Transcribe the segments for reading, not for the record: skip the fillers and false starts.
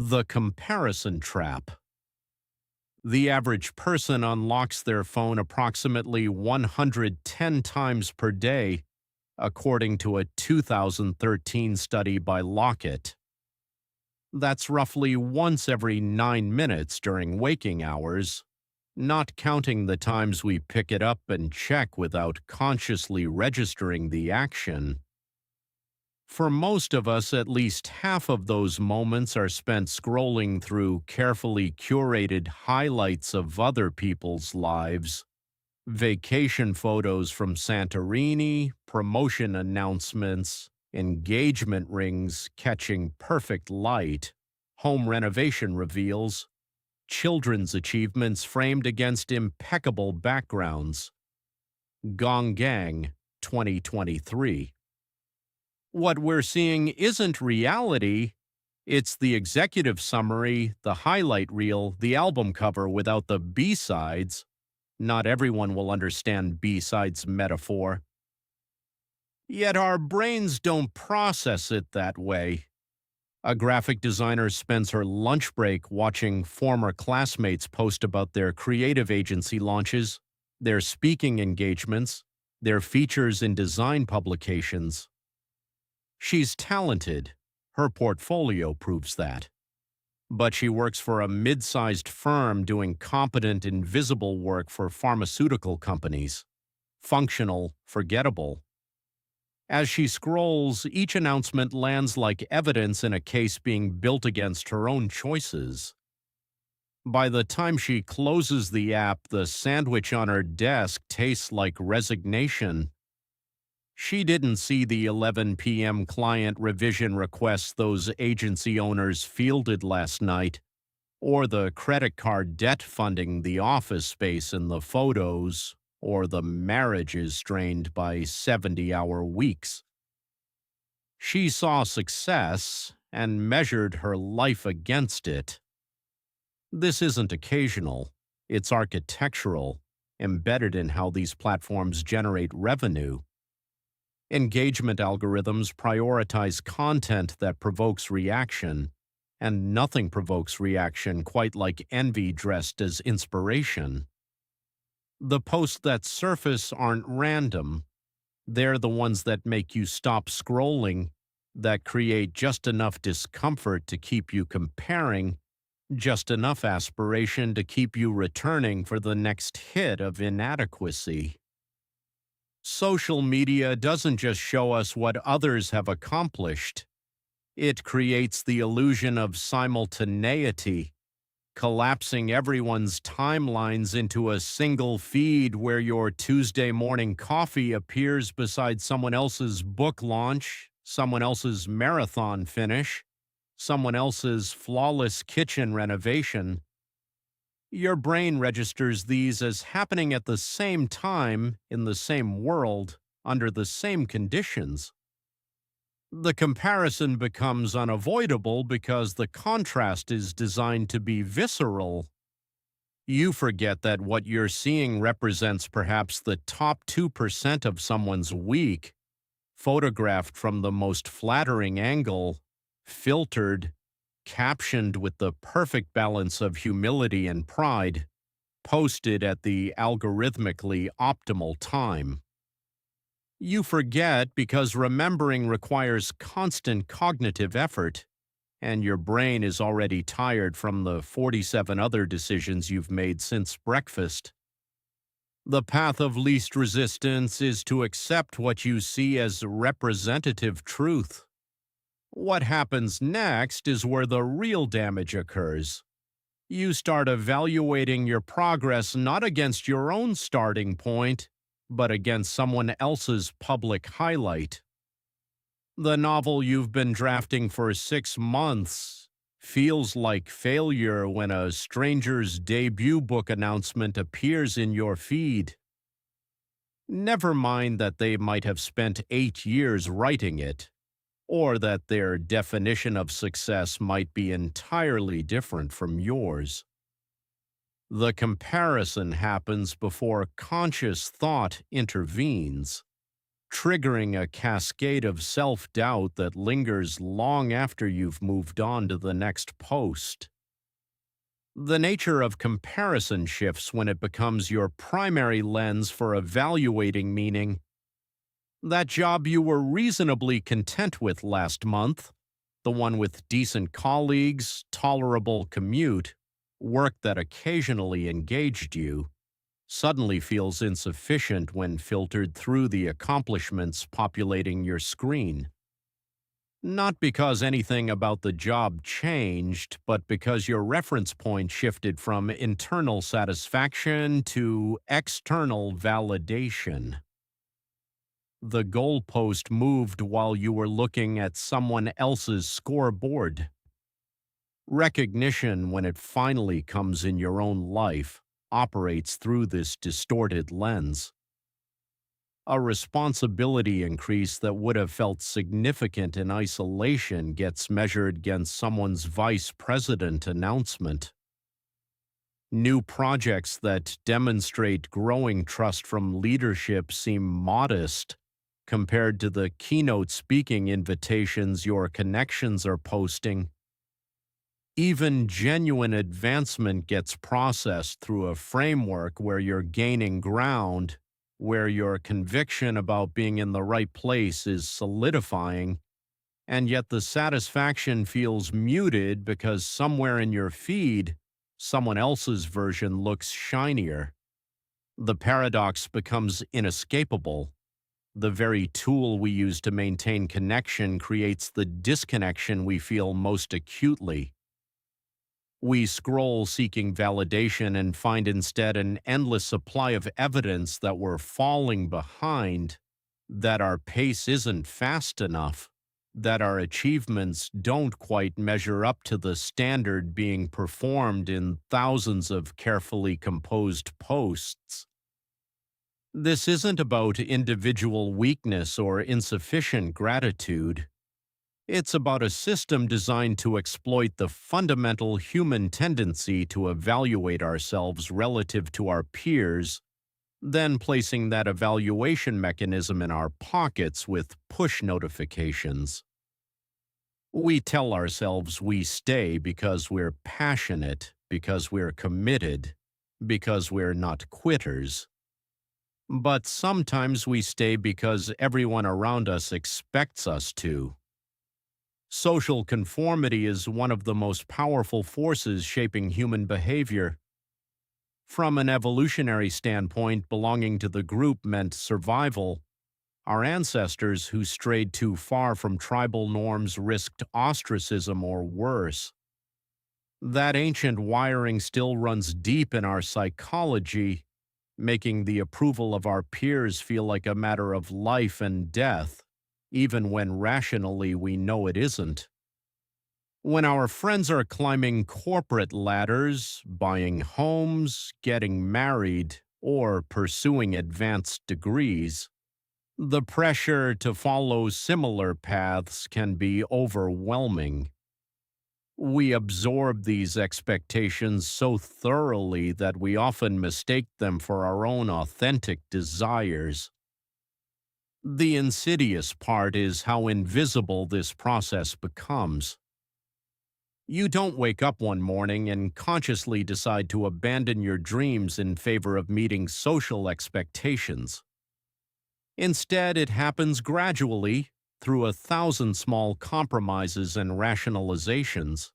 The comparison trap. The average person unlocks their phone approximately 110 times per day, according to a 2013 study by Lockett. That's roughly once every 9 minutes during waking hours, not counting the times we pick it up and check without consciously registering the action. For most of us, at least half of those moments are spent scrolling through carefully curated highlights of other people's lives. Vacation photos from Santorini, promotion announcements, engagement rings catching perfect light, home renovation reveals, children's achievements framed against impeccable backgrounds. Gong Gang, 2023. What we're seeing isn't reality, it's the executive summary, the highlight reel, the album cover without the B-sides. Not everyone will understand B-sides metaphor. Yet our brains don't process it that way. A graphic designer spends her lunch break watching former classmates post about their creative agency launches, their speaking engagements, their features in design publications. She's talented. Her portfolio proves that. But she works for a mid-sized firm doing competent, invisible work for pharmaceutical companies. Functional, forgettable. As she scrolls, each announcement lands like evidence in a case being built against her own choices. By the time she closes the app, the sandwich on her desk tastes like resignation. She didn't see the 11 p.m. client revision requests those agency owners fielded last night, or the credit card debt funding the office space in the photos, or the marriages strained by 70-hour weeks. She saw success and measured her life against it. This isn't occasional, it's architectural, embedded in how these platforms generate revenue. Engagement algorithms prioritize content that provokes reaction, and nothing provokes reaction quite like envy dressed as inspiration. The posts that surface aren't random. They're the ones that make you stop scrolling, that create just enough discomfort to keep you comparing, just enough aspiration to keep you returning for the next hit of inadequacy. Social media doesn't just show us what others have accomplished. It creates the illusion of simultaneity, collapsing everyone's timelines into a single feed where your Tuesday morning coffee appears beside someone else's book launch, someone else's marathon finish, someone else's flawless kitchen renovation. Your brain registers these as happening at the same time, in the same world, under the same conditions. The comparison becomes unavoidable because the contrast is designed to be visceral. You forget that what you're seeing represents perhaps the top 2% of someone's week, photographed from the most flattering angle, filtered, captioned with the perfect balance of humility and pride, posted at the algorithmically optimal time. You forget because remembering requires constant cognitive effort, and your brain is already tired from the 47 other decisions you've made since breakfast. The path of least resistance is to accept what you see as representative truth. What happens next is where the real damage occurs. You start evaluating your progress not against your own starting point, but against someone else's public highlight. The novel you've been drafting for 6 months feels like failure when a stranger's debut book announcement appears in your feed. Never mind that they might have spent 8 years writing it, or that their definition of success might be entirely different from yours. The comparison happens before conscious thought intervenes. triggering a cascade of self-doubt that lingers long after you've moved on to the next post. The nature of comparison shifts when it becomes your primary lens for evaluating meaning. That job you were reasonably content with last month, the one with decent colleagues, tolerable commute, work that occasionally engaged you, suddenly feels insufficient when filtered through the accomplishments populating your screen. Not because anything about the job changed, but because your reference point shifted from internal satisfaction to external validation. The goalpost moved while you were looking at someone else's scoreboard. Recognition, when it finally comes in your own life, operates through this distorted lens. A responsibility increase that would have felt significant in isolation gets measured against someone's vice president announcement. New projects that demonstrate growing trust from leadership seem modest compared to the keynote speaking invitations your connections are posting. Even genuine advancement gets processed through a framework where you're gaining ground, where your conviction about being in the right place is solidifying, and yet the satisfaction feels muted because somewhere in your feed, someone else's version looks shinier. The paradox becomes inescapable. The very tool we use to maintain connection creates the disconnection we feel most acutely. We scroll seeking validation and find instead an endless supply of evidence that we're falling behind, that our pace isn't fast enough, that our achievements don't quite measure up to the standard being performed in thousands of carefully composed posts. This isn't about individual weakness or insufficient gratitude. It's about a system designed to exploit the fundamental human tendency to evaluate ourselves relative to our peers, then placing that evaluation mechanism in our pockets with push notifications. We tell ourselves we stay because we're passionate, because we're committed, because we're not quitters. But sometimes we stay because everyone around us expects us to. Social conformity is one of the most powerful forces shaping human behavior. From an evolutionary standpoint, belonging to the group meant survival. Our ancestors who strayed too far from tribal norms risked ostracism or worse. That ancient wiring still runs deep in our psychology, making the approval of our peers feel like a matter of life and death, even when rationally we know it isn't. When our friends are climbing corporate ladders, buying homes, getting married, or pursuing advanced degrees, the pressure to follow similar paths can be overwhelming. We absorb these expectations so thoroughly that we often mistake them for our own authentic desires. The insidious part is how invisible this process becomes. You don't wake up one morning and consciously decide to abandon your dreams in favor of meeting social expectations. Instead, it happens gradually, through 1,000 small compromises and rationalizations.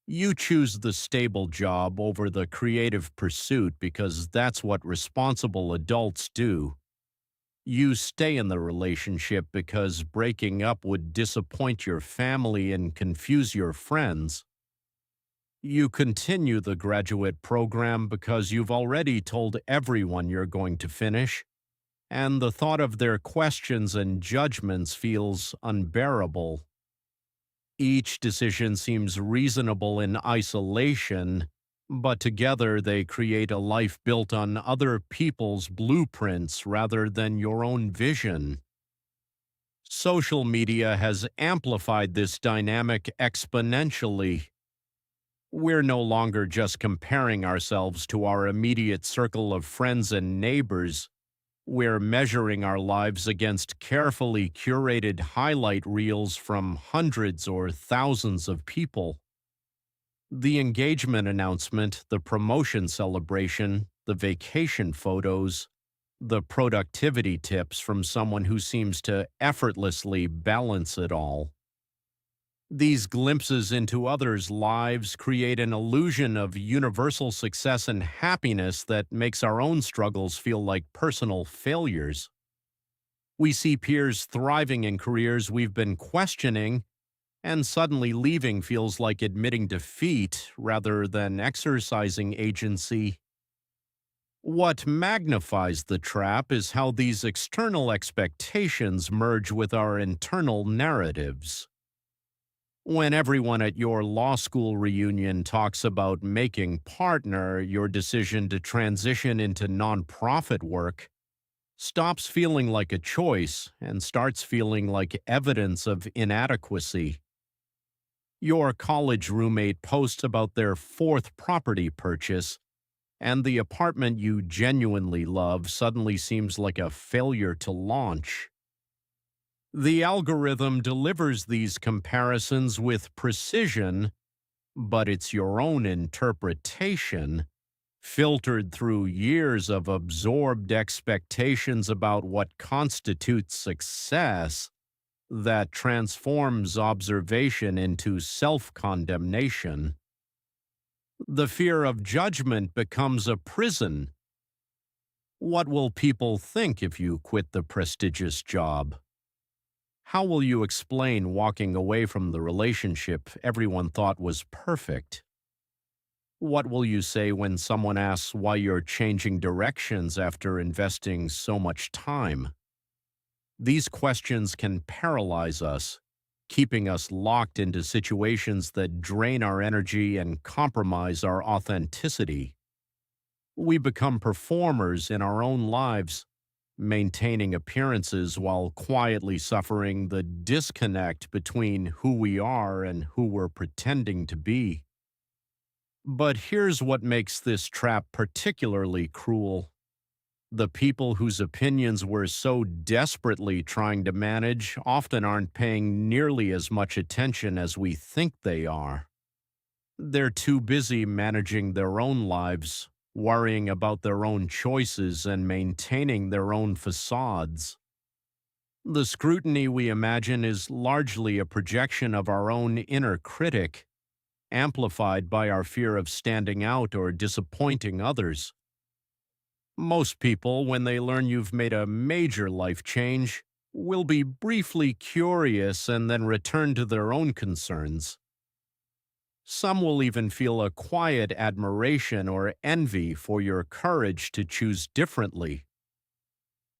You choose the stable job over the creative pursuit because that's what responsible adults do. You stay in the relationship because breaking up would disappoint your family and confuse your friends. You continue the graduate program because you've already told everyone you're going to finish, and the thought of their questions and judgments feels unbearable. Each decision seems reasonable in isolation, but together they create a life built on other people's blueprints rather than your own vision. Social media has amplified this dynamic exponentially. We're no longer just comparing ourselves to our immediate circle of friends and neighbors. We're measuring our lives against carefully curated highlight reels from hundreds or thousands of people. The engagement announcement, the promotion celebration, the vacation photos, the productivity tips from someone who seems to effortlessly balance it all. These glimpses into others' lives create an illusion of universal success and happiness that makes our own struggles feel like personal failures. We see peers thriving in careers we've been questioning, and suddenly leaving feels like admitting defeat rather than exercising agency. What magnifies the trap is how these external expectations merge with our internal narratives. When everyone at your law school reunion talks about making partner, your decision to transition into nonprofit work stops feeling like a choice and starts feeling like evidence of inadequacy. Your college roommate posts about their fourth property purchase, and the apartment you genuinely love suddenly seems like a failure to launch. The algorithm delivers these comparisons with precision, but it's your own interpretation, filtered through years of absorbed expectations about what constitutes success, that transforms observation into self-condemnation. The fear of judgment becomes a prison. What will people think if you quit the prestigious job? How will you explain walking away from the relationship everyone thought was perfect? What will you say when someone asks why you're changing directions after investing so much time? These questions can paralyze us, keeping us locked into situations that drain our energy and compromise our authenticity. We become performers in our own lives, maintaining appearances while quietly suffering the disconnect between who we are and who we're pretending to be. But here's what makes this trap particularly cruel. The people whose opinions we're so desperately trying to manage often aren't paying nearly as much attention as we think they are. They're too busy managing their own lives, worrying about their own choices and maintaining their own facades. The scrutiny we imagine is largely a projection of our own inner critic, amplified by our fear of standing out or disappointing others. Most people, when they learn you've made a major life change, will be briefly curious and then return to their own concerns. Some will even feel a quiet admiration or envy for your courage to choose differently.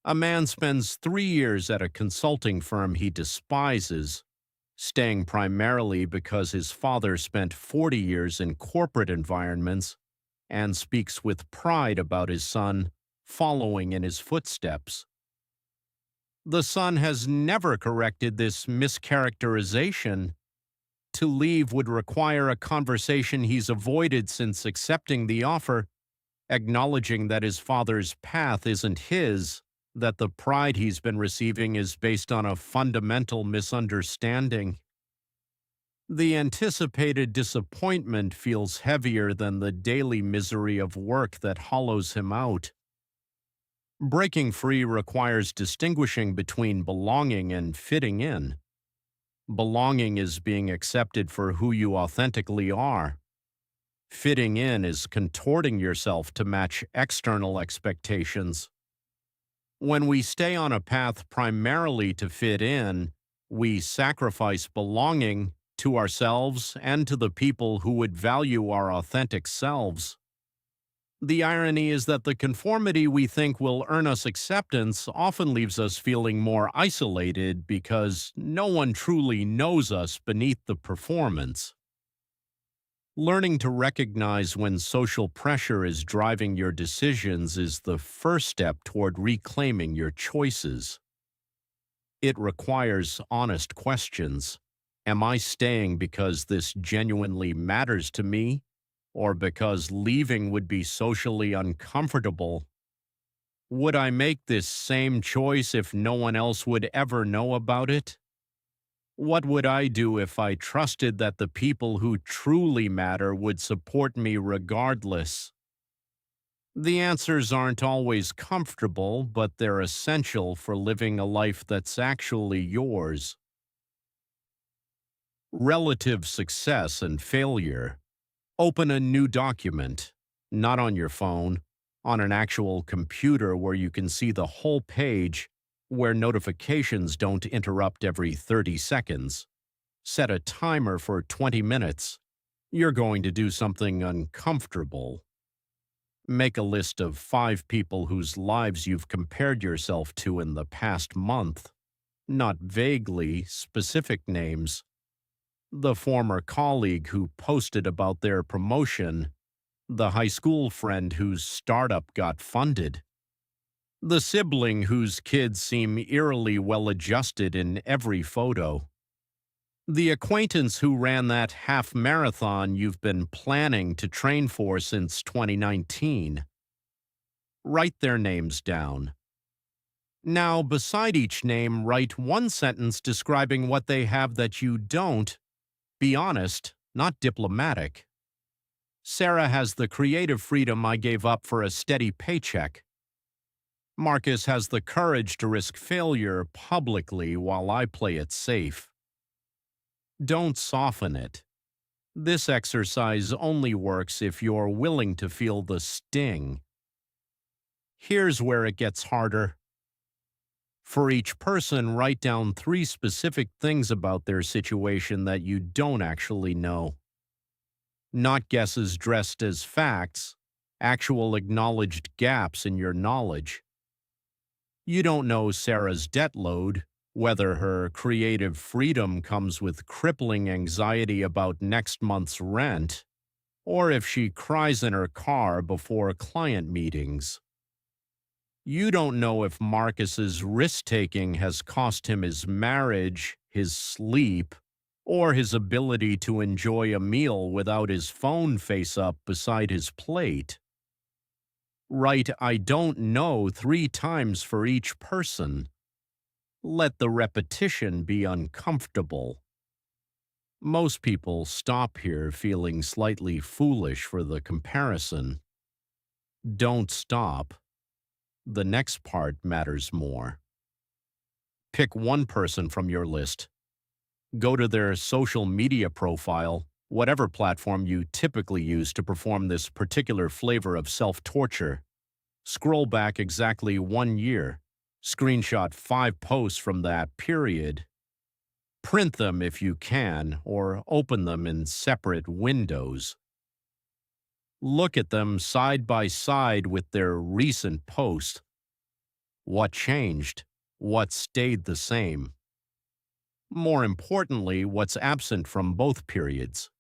A man spends 3 years at a consulting firm he despises, staying primarily because his father spent 40 years in corporate environments, and speaks with pride about his son following in his footsteps. The son has never corrected this mischaracterization. To leave would require a conversation he's avoided since accepting the offer, acknowledging that his father's path isn't his, that the pride he's been receiving is based on a fundamental misunderstanding. The anticipated disappointment feels heavier than the daily misery of work that hollows him out. Breaking free requires distinguishing between belonging and fitting in. Belonging is being accepted for who you authentically are. Fitting in is contorting yourself to match external expectations. When we stay on a path primarily to fit in, we sacrifice belonging to ourselves and to the people who would value our authentic selves. The irony is that the conformity we think will earn us acceptance often leaves us feeling more isolated because no one truly knows us beneath the performance. Learning to recognize when social pressure is driving your decisions is the first step toward reclaiming your choices. It requires honest questions. Am I staying because this genuinely matters to me, or because leaving would be socially uncomfortable? Would I make this same choice if no one else would ever know about it? What would I do if I trusted that the people who truly matter would support me regardless? The answers aren't always comfortable, but they're essential for living a life that's actually yours. Relative success and failure. Open a new document, not on your phone, on an actual computer where you can see the whole page, where notifications don't interrupt every 30 seconds. Set a timer for 20 minutes. You're going to do something uncomfortable. Make a list of 5 people whose lives you've compared yourself to in the past month. Not vaguely specific names. The former colleague who posted about their promotion, the high school friend whose startup got funded, the sibling whose kids seem eerily well adjusted in every photo, the acquaintance who ran that half marathon you've been planning to train for since 2019. Write their names down. Now, beside each name, write one sentence describing what they have that you don't. Be honest, not diplomatic. Sarah has the creative freedom I gave up for a steady paycheck. Marcus has the courage to risk failure publicly while I play it safe. Don't soften it. This exercise only works if you're willing to feel the sting. Here's where it gets harder. For each person, write down 3 specific things about their situation that you don't actually know. Not guesses dressed as facts, actual acknowledged gaps in your knowledge. You don't know Sarah's debt load, whether her creative freedom comes with crippling anxiety about next month's rent, or if she cries in her car before client meetings. You don't know if Marcus's risk-taking has cost him his marriage, his sleep, or his ability to enjoy a meal without his phone face up beside his plate. Write "I don't know" 3 times for each person. Let the repetition be uncomfortable. Most people stop here feeling slightly foolish for the comparison. Don't stop. The next part matters more. Pick one person from your list. Go to their social media profile, whatever platform you typically use to perform this particular flavor of self-torture. Scroll back exactly 1 year. Screenshot 5 posts from that period. Print them if you can, or open them in separate windows. Look at them side by side with their recent post. What changed? What stayed the same? More importantly, what's absent from both periods?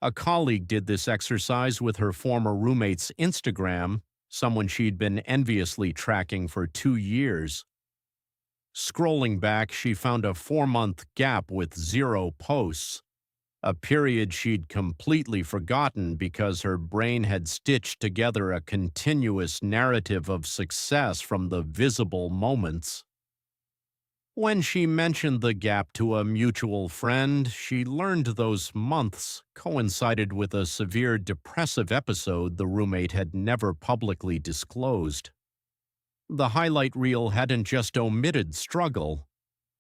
A colleague did this exercise with her former roommate's Instagram, someone she'd been enviously tracking for 2 years. Scrolling back, she found a 4-month gap with 0 posts, a period she'd completely forgotten because her brain had stitched together a continuous narrative of success from the visible moments. When she mentioned the gap to a mutual friend, she learned those months coincided with a severe depressive episode the roommate had never publicly disclosed. The highlight reel hadn't just omitted struggle,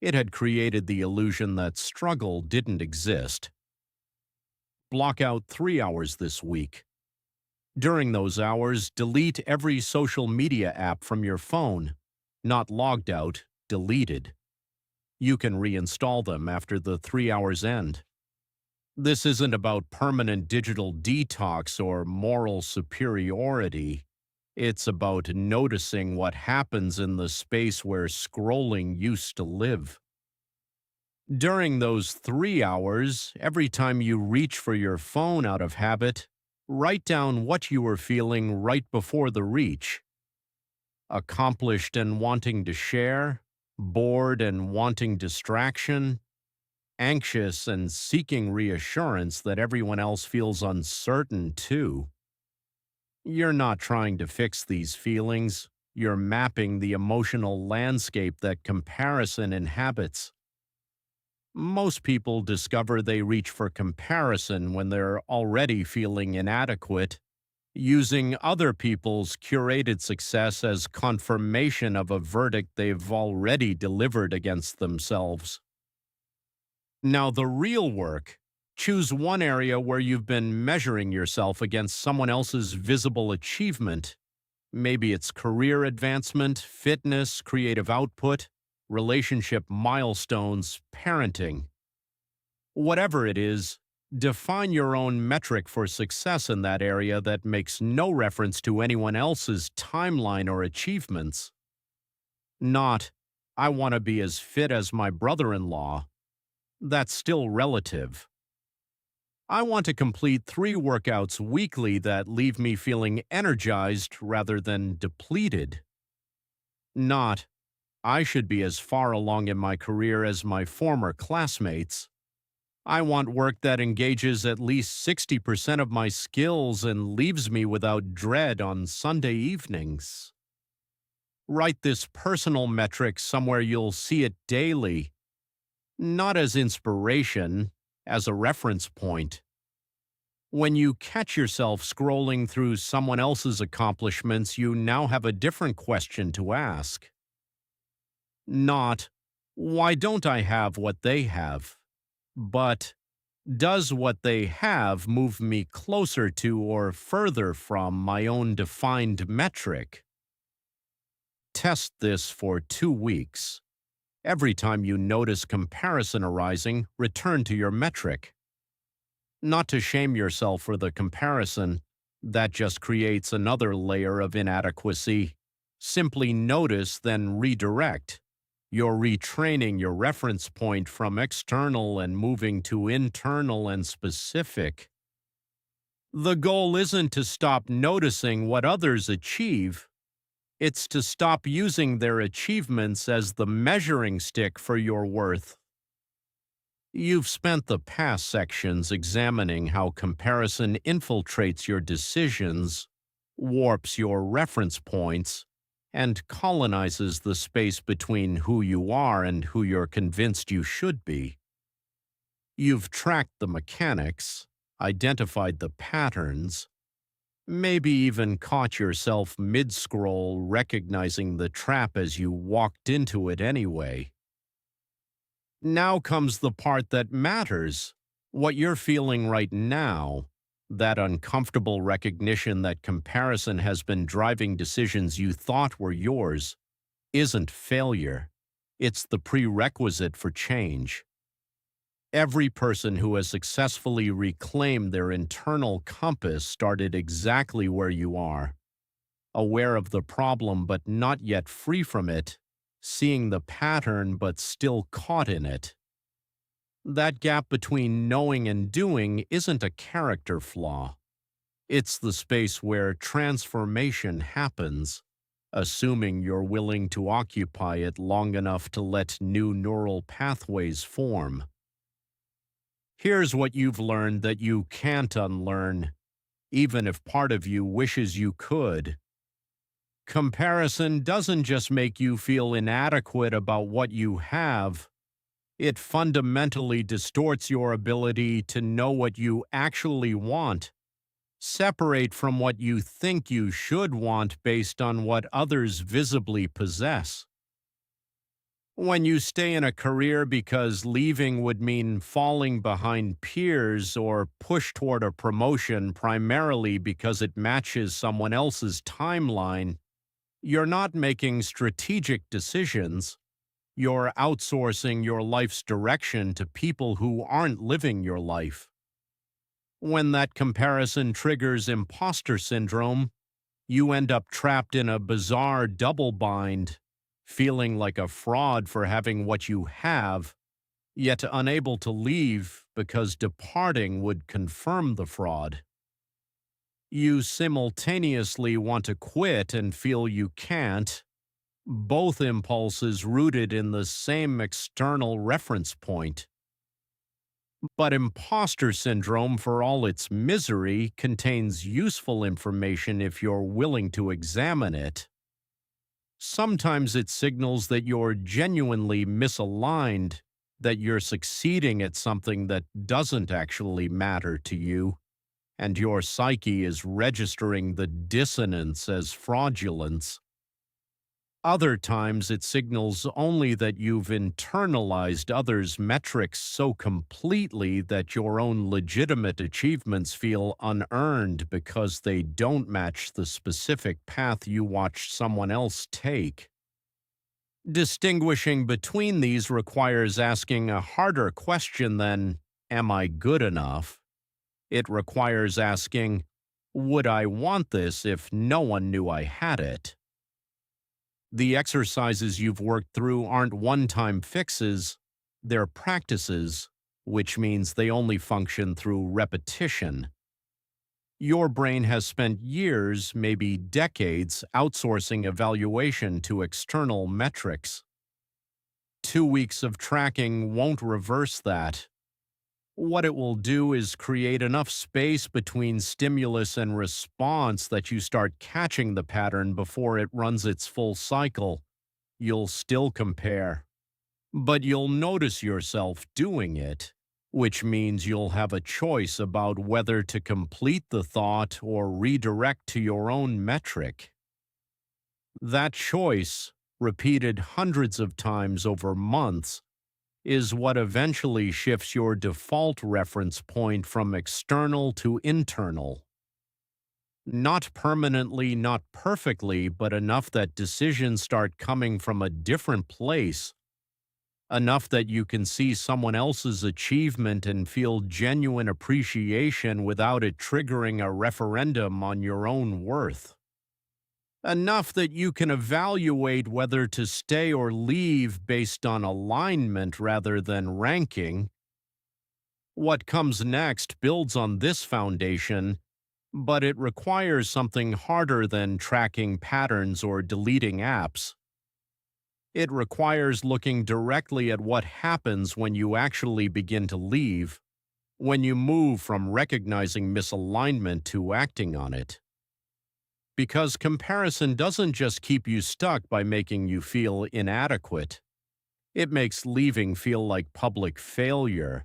it had created the illusion that struggle didn't exist. Block out 3 hours this week. During those hours, delete every social media app from your phone. Not logged out, deleted. You can reinstall them after the 3 hours end. This isn't about permanent digital detox or moral superiority. It's about noticing what happens in the space where scrolling used to live. During those 3 hours, every time you reach for your phone out of habit, write down what you were feeling right before the reach. Accomplished and wanting to share, bored and wanting distraction, anxious and seeking reassurance that everyone else feels uncertain too. You're not trying to fix these feelings. you're mapping the emotional landscape that comparison inhabits. Most people discover they reach for comparison when they're already feeling inadequate, using other people's curated success as confirmation of a verdict they've already delivered against themselves. Now, the real work: choose one area where you've been measuring yourself against someone else's visible achievement. Maybe it's career advancement, fitness, creative output, relationship milestones, parenting. Whatever it is, define your own metric for success in that area that makes no reference to anyone else's timeline or achievements. Not, I want to be as fit as my brother-in-law. That's still relative. I want to complete 3 workouts weekly that leave me feeling energized rather than depleted. Not, I should be as far along in my career as my former classmates. I want work that engages at least 60% of my skills and leaves me without dread on Sunday evenings. Write this personal metric somewhere you'll see it daily, not as inspiration, as a reference point. When you catch yourself scrolling through someone else's accomplishments, you now have a different question to ask. Not, why don't I have what they have? But, does what they have move me closer to or further from my own defined metric? Test this for 2 weeks. Every time you notice comparison arising, return to your metric. Not to shame yourself for the comparison, that just creates another layer of inadequacy. Simply notice, then redirect. You're retraining your reference point from external and moving to internal and specific. The goal isn't to stop noticing what others achieve. It's to stop using their achievements as the measuring stick for your worth. You've spent the past sections examining how comparison infiltrates your decisions, warps your reference points, and colonizes the space between who you are and who you're convinced you should be. You've tracked the mechanics, identified the patterns, maybe even caught yourself mid-scroll recognizing the trap as you walked into it anyway. Now comes the part that matters: what you're feeling right now. That uncomfortable recognition that comparison has been driving decisions you thought were yours isn't failure. It's the prerequisite for change. Every person who has successfully reclaimed their internal compass started exactly where you are, aware of the problem but not yet free from it, seeing the pattern but still caught in it. That gap between knowing and doing isn't a character flaw. It's the space where transformation happens, assuming you're willing to occupy it long enough to let new neural pathways form. Here's what you've learned that you can't unlearn, even if part of you wishes you could. Comparison doesn't just make you feel inadequate about what you have. It fundamentally distorts your ability to know what you actually want, separate from what you think you should want based on what others visibly possess. When you stay in a career because leaving would mean falling behind peers, or push toward a promotion primarily because it matches someone else's timeline, you're not making strategic decisions. You're outsourcing your life's direction to people who aren't living your life. When that comparison triggers imposter syndrome, you end up trapped in a bizarre double bind, feeling like a fraud for having what you have, yet unable to leave because departing would confirm the fraud. You simultaneously want to quit and feel you can't, both impulses rooted in the same external reference point. But imposter syndrome, for all its misery, contains useful information if you're willing to examine it. Sometimes it signals that you're genuinely misaligned, that you're succeeding at something that doesn't actually matter to you, and your psyche is registering the dissonance as fraudulence. Other times it signals only that you've internalized others' metrics so completely that your own legitimate achievements feel unearned because they don't match the specific path you watched someone else take. Distinguishing between these requires asking a harder question than, "Am I good enough?" It requires asking, "Would I want this if no one knew I had it?" The exercises you've worked through aren't one-time fixes, they're practices, which means they only function through repetition. Your brain has spent years, maybe decades, outsourcing evaluation to external metrics. 2 weeks of tracking won't reverse that. What it will do is create enough space between stimulus and response that you start catching the pattern before it runs its full cycle. You'll still compare, but you'll notice yourself doing it, which means you'll have a choice about whether to complete the thought or redirect to your own metric. That choice, repeated hundreds of times over months, is what eventually shifts your default reference point from external to internal. Not permanently, not perfectly, but enough that decisions start coming from a different place, enough that you can see someone else's achievement and feel genuine appreciation without it triggering a referendum on your own worth. Enough that you can evaluate whether to stay or leave based on alignment rather than ranking. What comes next builds on this foundation, but it requires something harder than tracking patterns or deleting apps. It requires looking directly at what happens when you actually begin to leave, when you move from recognizing misalignment to acting on it. Because comparison doesn't just keep you stuck by making you feel inadequate. It makes leaving feel like public failure,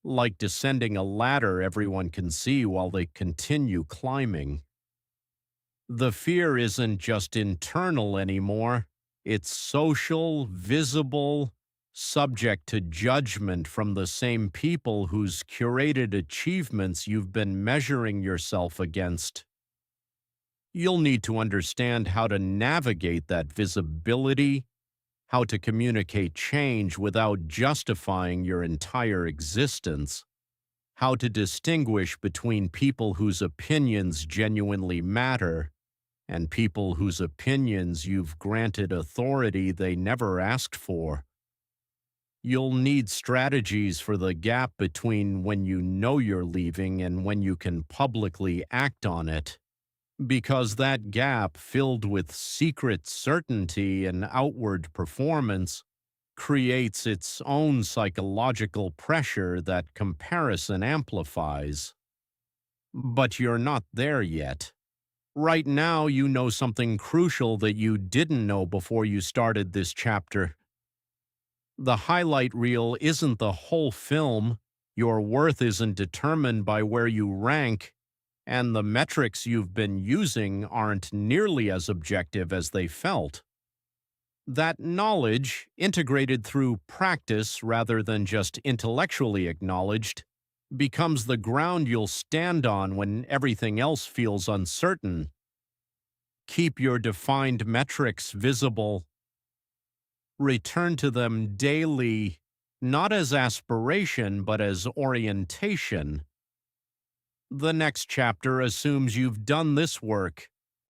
like descending a ladder everyone can see while they continue climbing. The fear isn't just internal anymore, it's social, visible, subject to judgment from the same people whose curated achievements you've been measuring yourself against. You'll need to understand how to navigate that visibility, how to communicate change without justifying your entire existence, how to distinguish between people whose opinions genuinely matter and people whose opinions you've granted authority they never asked for. You'll need strategies for the gap between when you know you're leaving and when you can publicly act on it. Because that gap, filled with secret certainty and outward performance, creates its own psychological pressure that comparison amplifies. But you're not there yet. Right now, you know something crucial that you didn't know before you started this chapter. The highlight reel isn't the whole film. Your worth isn't determined by where you rank, and the metrics you've been using aren't nearly as objective as they felt. That knowledge, integrated through practice rather than just intellectually acknowledged, becomes the ground you'll stand on when everything else feels uncertain. Keep your defined metrics visible. Return to them daily, not as aspiration, but as orientation. The next chapter assumes you've done this work,